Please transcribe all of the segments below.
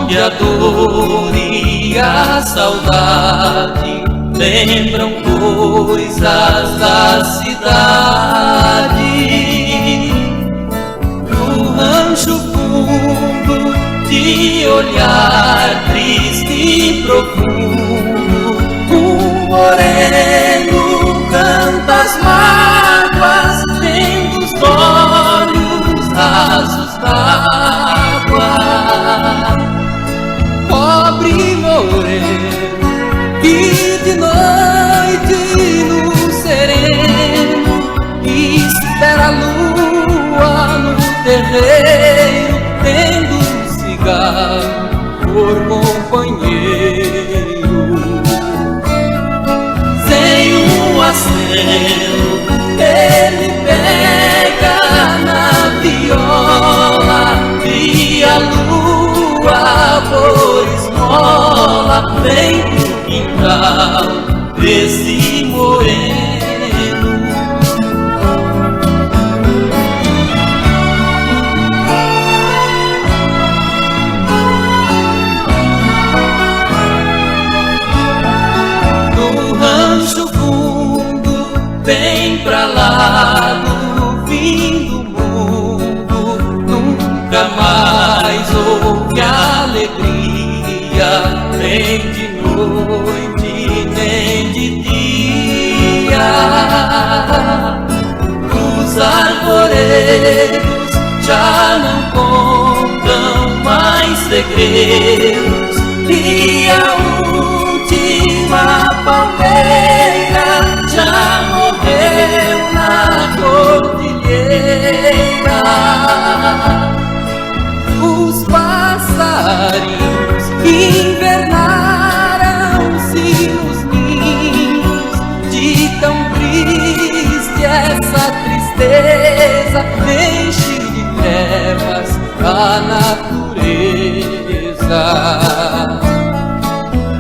onde a dor e a saudade lembram coisas da cidade. No rancho fundo, de olhar triste e profundo, um moreno canta as mágoas dentro dos olhos rasos d'água. Pobre moreno que de noite no sereno espera a lua no terreiro, tendo um cigarro por companheiro. Sem um aceno ele pega na viola e a lua por esmola vem pro quintal desse moreno. No rancho fundo, bem pra lá do fim do mundo, nunca mais houve alegria, nem de noite, nem de dia. Os arvoredos já não contam mais segredos, e a última palmeira já morreu na cordilheira. Os passarinhos invernaram-se nos ninhos, de tão triste essa tristeza enche de trevas a natureza.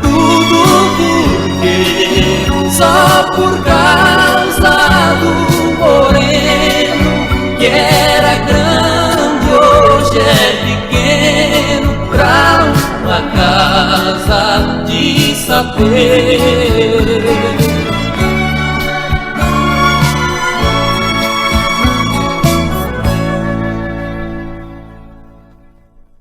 Tudo porque só por causa do moreno, que era grande, hoje é pequeno, pra uma casa de saber.